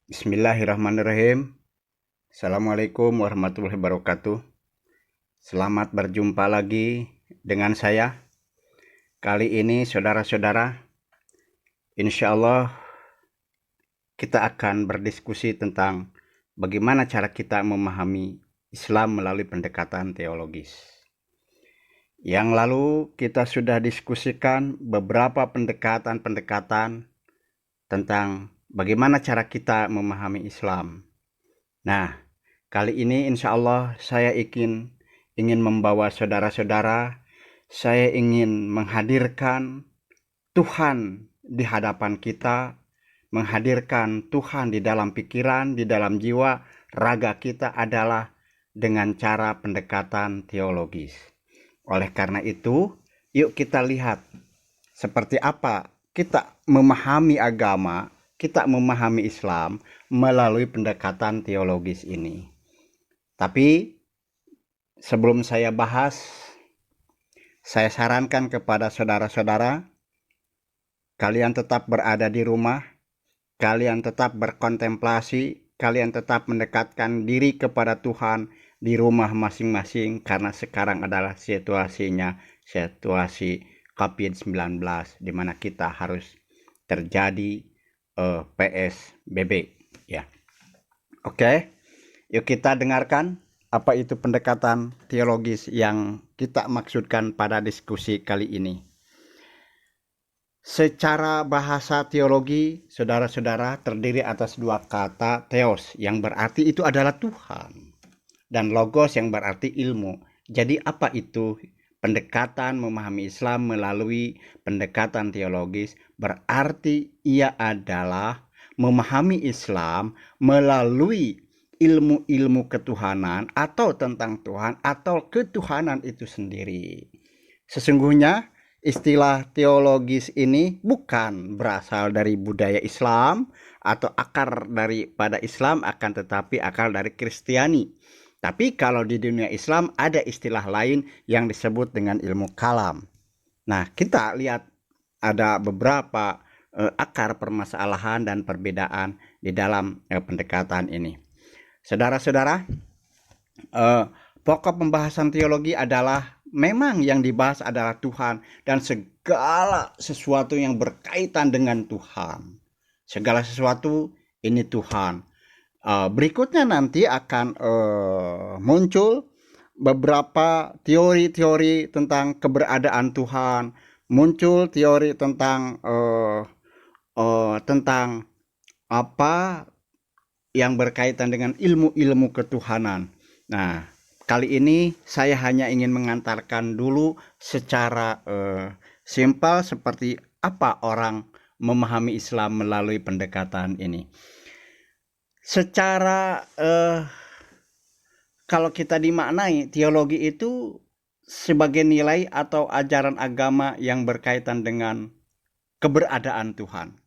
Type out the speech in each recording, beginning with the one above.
Bismillahirrahmanirrahim. Assalamualaikum warahmatullahi wabarakatuh. Selamat berjumpa lagi dengan saya. Kali ini saudara-saudara, insya Allah kita akan berdiskusi tentang bagaimana cara kita memahami Islam melalui pendekatan teologis. Yang lalu kita sudah diskusikan beberapa pendekatan-pendekatan tentang bagaimana cara kita memahami Islam. Nah, kali ini insya Allah saya ingin membawa saudara-saudara, saya ingin menghadirkan Tuhan di hadapan kita, menghadirkan Tuhan di dalam pikiran, di dalam jiwa, raga kita adalah dengan cara pendekatan teologis. Oleh karena itu, yuk kita lihat seperti apa kita memahami agama, kita memahami Islam melalui pendekatan teologis ini. Tapi sebelum saya bahas, saya sarankan kepada saudara-saudara, kalian tetap berada di rumah, kalian tetap berkontemplasi, kalian tetap mendekatkan diri kepada Tuhan di rumah masing-masing, karena sekarang adalah situasi COVID-19 di mana kita harus terjadi PSBB ya. Oke, yuk kita dengarkan apa itu pendekatan teologis yang kita maksudkan pada diskusi kali ini. Secara bahasa teologi, saudara-saudara, terdiri atas dua kata, theos, yang berarti itu adalah Tuhan, dan logos yang berarti ilmu. Jadi apa itu pendekatan memahami Islam melalui pendekatan teologis? Berarti ia adalah memahami Islam melalui ilmu-ilmu ketuhanan atau tentang Tuhan atau ketuhanan itu sendiri. Sesungguhnya istilah teologis ini bukan berasal dari budaya Islam atau akar daripada Islam, akan tetapi akar dari Kristiani. Tapi kalau di dunia Islam ada istilah lain yang disebut dengan ilmu kalam. Nah, kita lihat ada beberapa akar permasalahan dan perbedaan di dalam pendekatan ini. Saudara-saudara, pokok pembahasan teologi adalah memang yang dibahas adalah Tuhan dan segala sesuatu yang berkaitan dengan Tuhan. Segala sesuatu ini Tuhan. Berikutnya nanti akan muncul beberapa teori-teori tentang keberadaan Tuhan, muncul teori tentang apa yang berkaitan dengan ilmu-ilmu ketuhanan. Nah, kali ini saya hanya ingin mengantarkan dulu secara simpel seperti apa orang memahami Islam melalui pendekatan ini. Secara kalau kita dimaknai, teologi itu sebagai nilai atau ajaran agama yang berkaitan dengan keberadaan Tuhan.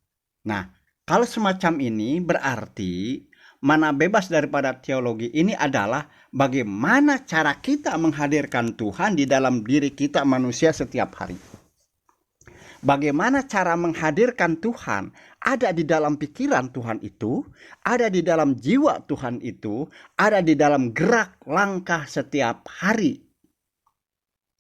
Nah, kalau semacam ini berarti mana bebas daripada teologi ini adalah bagaimana cara kita menghadirkan Tuhan di dalam diri kita manusia setiap hari. Bagaimana cara menghadirkan Tuhan ada di dalam pikiran Tuhan itu, ada di dalam jiwa Tuhan itu, ada di dalam gerak langkah setiap hari.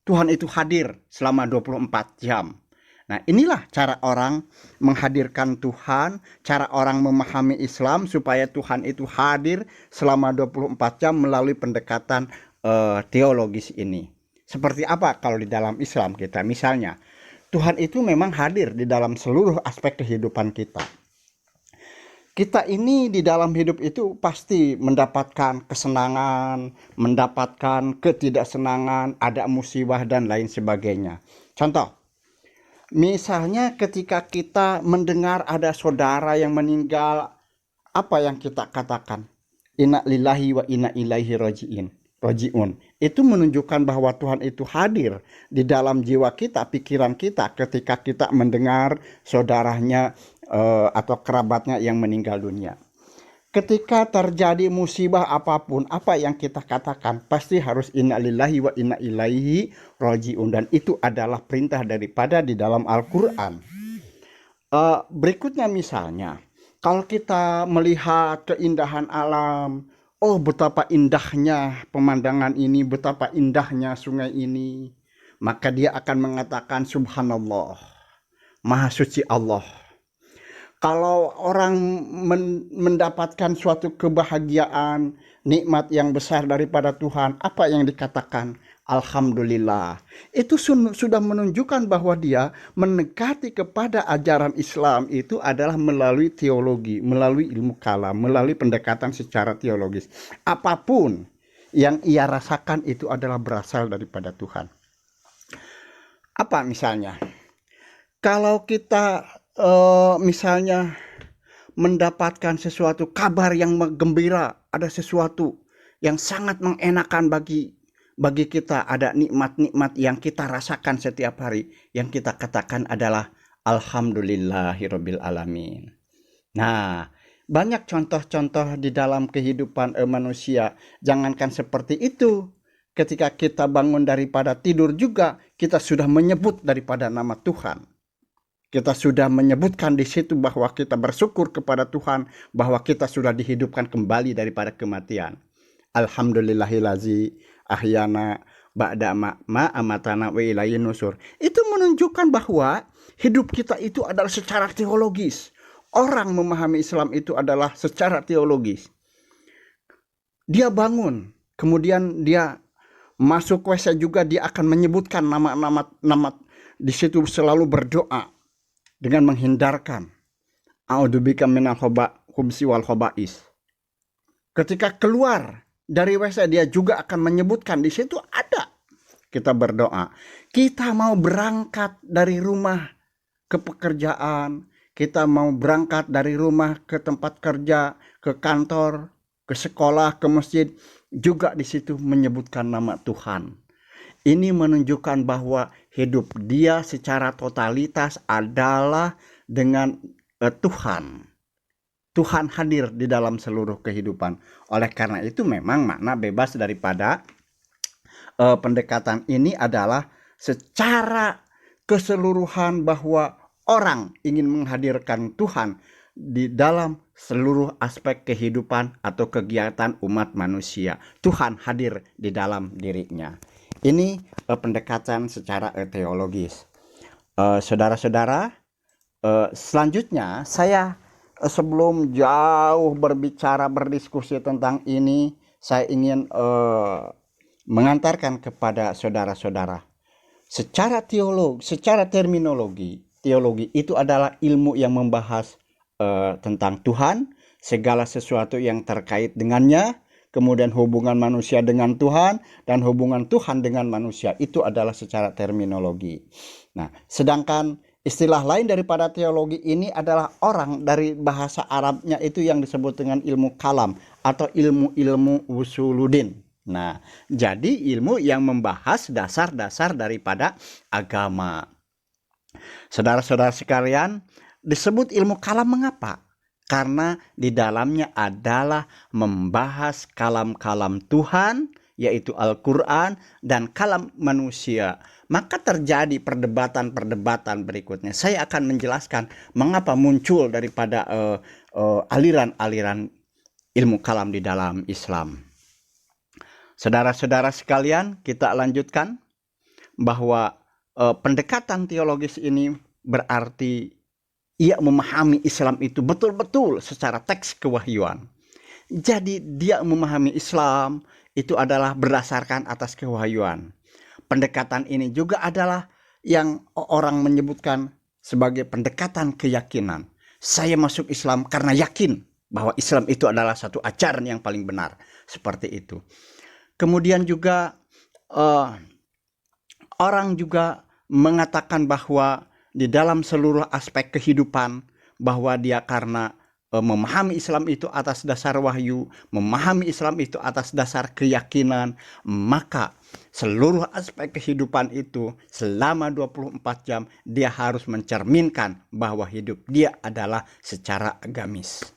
Tuhan itu hadir selama 24 jam. Nah, inilah cara orang menghadirkan Tuhan, cara orang memahami Islam supaya Tuhan itu hadir selama 24 jam melalui pendekatan teologis ini. Seperti apa kalau di dalam Islam kita? Misalnya, Tuhan itu memang hadir di dalam seluruh aspek kehidupan kita. Kita ini di dalam hidup itu pasti mendapatkan kesenangan, mendapatkan ketidaksenangan, ada musibah dan lain sebagainya. Contoh, misalnya ketika kita mendengar ada saudara yang meninggal, apa yang kita katakan? Inna lillahi wa inna ilaihi raji'un. Itu menunjukkan bahwa Tuhan itu hadir di dalam jiwa kita, pikiran kita ketika kita mendengar saudaranya atau kerabatnya yang meninggal dunia. Ketika terjadi musibah apapun, apa yang kita katakan pasti harus inna lillahi wa inna ilaihi raji'un, dan itu adalah perintah daripada di dalam Al-Quran. Berikutnya misalnya, Kalau kita melihat keindahan alam, oh betapa indahnya pemandangan ini, betapa indahnya sungai ini, maka dia akan mengatakan subhanallah, maha suci Allah. Kalau orang mendapatkan suatu kebahagiaan, nikmat yang besar daripada Tuhan, apa yang dikatakan? Alhamdulillah. Itu sudah menunjukkan bahwa dia mendekati kepada ajaran Islam itu adalah melalui teologi, melalui ilmu kalam, melalui pendekatan secara teologis. Apapun yang ia rasakan itu adalah berasal daripada Tuhan. Apa misalnya? Kalau kita misalnya mendapatkan sesuatu kabar yang gembira, ada sesuatu yang sangat mengenakan bagi kita, ada nikmat-nikmat yang kita rasakan setiap hari, yang kita katakan adalah alhamdulillahirabbil alamin. Nah, banyak contoh-contoh di dalam kehidupan manusia. Jangankan seperti itu, ketika kita bangun daripada tidur juga kita sudah menyebut daripada nama Tuhan. Kita sudah menyebutkan di situ bahwa kita bersyukur kepada Tuhan bahwa kita sudah dihidupkan kembali daripada kematian. Alhamdulillahillazi ahyana ba'da ma amatana wa ilaihi nusur. Itu menunjukkan bahwa hidup kita itu adalah secara teologis. Orang memahami Islam itu adalah secara teologis. Dia bangun, kemudian dia masuk WC juga, dia akan menyebutkan nama di situ, selalu berdoa dengan menghindarkan a'udzubika minal khubsi wal khaba'is. Ketika keluar dari WC dia juga akan menyebutkan, di situ ada kita berdoa. Kita mau berangkat dari rumah ke pekerjaan, kita mau berangkat dari rumah ke tempat kerja, ke kantor, ke sekolah, ke masjid, juga di situ menyebutkan nama Tuhan. Ini menunjukkan bahwa hidup dia secara totalitas adalah dengan Tuhan. Tuhan hadir di dalam seluruh kehidupan. Oleh karena itu memang makna bebas daripada pendekatan ini adalah secara keseluruhan bahwa orang ingin menghadirkan Tuhan di dalam seluruh aspek kehidupan atau kegiatan umat manusia. Tuhan hadir di dalam dirinya. Ini pendekatan secara teologis. Saudara-saudara, selanjutnya saya sebelum jauh berdiskusi tentang ini, saya ingin mengantarkan kepada saudara-saudara. Secara terminologi, teologi itu adalah ilmu yang membahas tentang Tuhan, segala sesuatu yang terkait dengannya, kemudian hubungan manusia dengan Tuhan, dan hubungan Tuhan dengan manusia. Itu adalah secara terminologi. Nah, sedangkan istilah lain daripada teologi ini adalah orang dari bahasa Arabnya itu yang disebut dengan ilmu kalam atau ilmu usuluddin. Nah, jadi ilmu yang membahas dasar-dasar daripada agama. Saudara-saudara sekalian, disebut ilmu kalam mengapa? Karena di dalamnya adalah membahas kalam-kalam Tuhan, yaitu Al-Quran, dan kalam manusia. Maka terjadi perdebatan-perdebatan berikutnya. Saya akan menjelaskan mengapa muncul daripada aliran-aliran ilmu kalam di dalam Islam. Saudara-saudara sekalian, kita lanjutkan bahwa pendekatan teologis ini berarti ia memahami Islam itu betul-betul secara teks kewahyuan. Jadi dia memahami Islam itu adalah berdasarkan atas kewahyuan. Pendekatan ini juga adalah yang orang menyebutkan sebagai pendekatan keyakinan. Saya masuk Islam karena yakin bahwa Islam itu adalah satu ajaran yang paling benar. Seperti itu. Kemudian juga orang juga mengatakan bahwa di dalam seluruh aspek kehidupan bahwa dia karena memahami Islam itu atas dasar wahyu, memahami Islam itu atas dasar keyakinan, maka seluruh aspek kehidupan itu selama 24 jam dia harus mencerminkan bahwa hidup dia adalah secara agamis.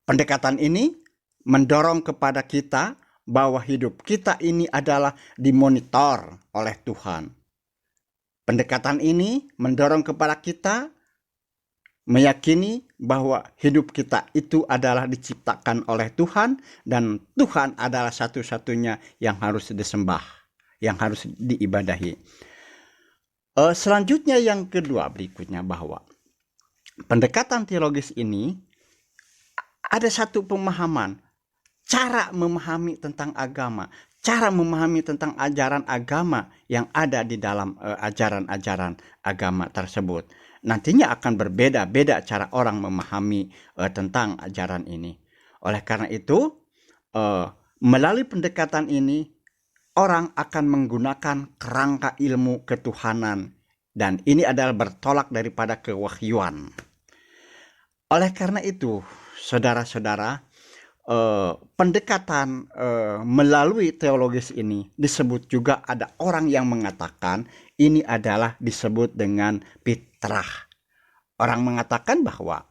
Pendekatan ini mendorong kepada kita bahwa hidup kita ini adalah dimonitor oleh Tuhan. Pendekatan ini mendorong kepada kita meyakini bahwa hidup kita itu adalah diciptakan oleh Tuhan dan Tuhan adalah satu-satunya yang harus disembah, yang harus diibadahi. Selanjutnya yang kedua berikutnya, bahwa pendekatan teologis ini ada satu pemahaman, cara memahami tentang agama, cara memahami tentang ajaran agama yang ada di dalam ajaran-ajaran agama tersebut. Nantinya akan berbeda-beda cara orang memahami tentang ajaran ini. Oleh karena itu, melalui pendekatan ini, orang akan menggunakan kerangka ilmu ketuhanan, dan ini adalah bertolak daripada kewahyuan. Oleh karena itu, saudara-saudara, pendekatan melalui teologis ini disebut juga, ada orang yang mengatakan ini adalah disebut dengan fitrah. Orang mengatakan bahwa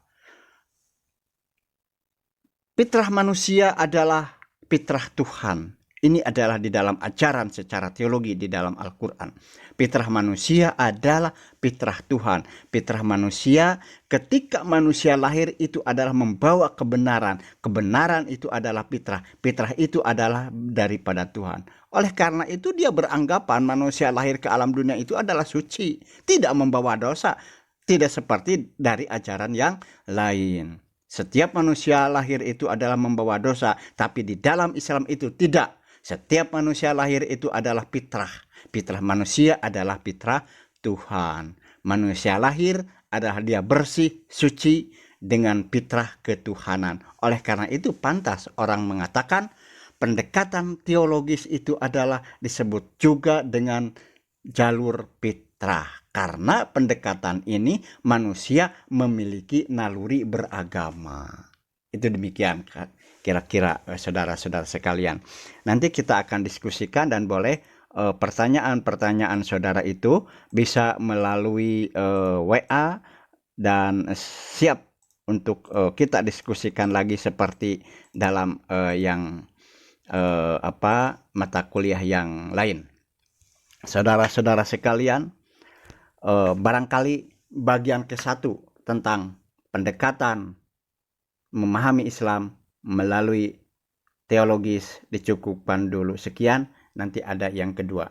fitrah manusia adalah fitrah Tuhan. Ini adalah di dalam ajaran secara teologi di dalam Al-Quran. Fitrah manusia adalah fitrah Tuhan. Fitrah manusia, ketika manusia lahir itu adalah membawa kebenaran. Kebenaran itu adalah fitrah. Fitrah itu adalah daripada Tuhan. Oleh karena itu dia beranggapan manusia lahir ke alam dunia itu adalah suci, tidak membawa dosa. Tidak seperti dari ajaran yang lain. Setiap manusia lahir itu adalah membawa dosa, tapi di dalam Islam itu tidak. Setiap manusia lahir itu adalah fitrah. Fitrah manusia adalah fitrah Tuhan. Manusia lahir adalah dia bersih, suci dengan fitrah ketuhanan. Oleh karena itu pantas orang mengatakan pendekatan teologis itu adalah disebut juga dengan jalur fitrah. Karena pendekatan ini manusia memiliki naluri beragama. Itu demikian kira-kira saudara-saudara sekalian. Nanti kita akan diskusikan, dan boleh pertanyaan-pertanyaan saudara itu bisa melalui WA, dan siap untuk kita diskusikan lagi seperti dalam mata kuliah yang lain. Saudara-saudara sekalian, barangkali bagian ke-1 tentang pendekatan memahami Islam melalui teologis dicukupkan dulu sekian. Nanti ada yang kedua.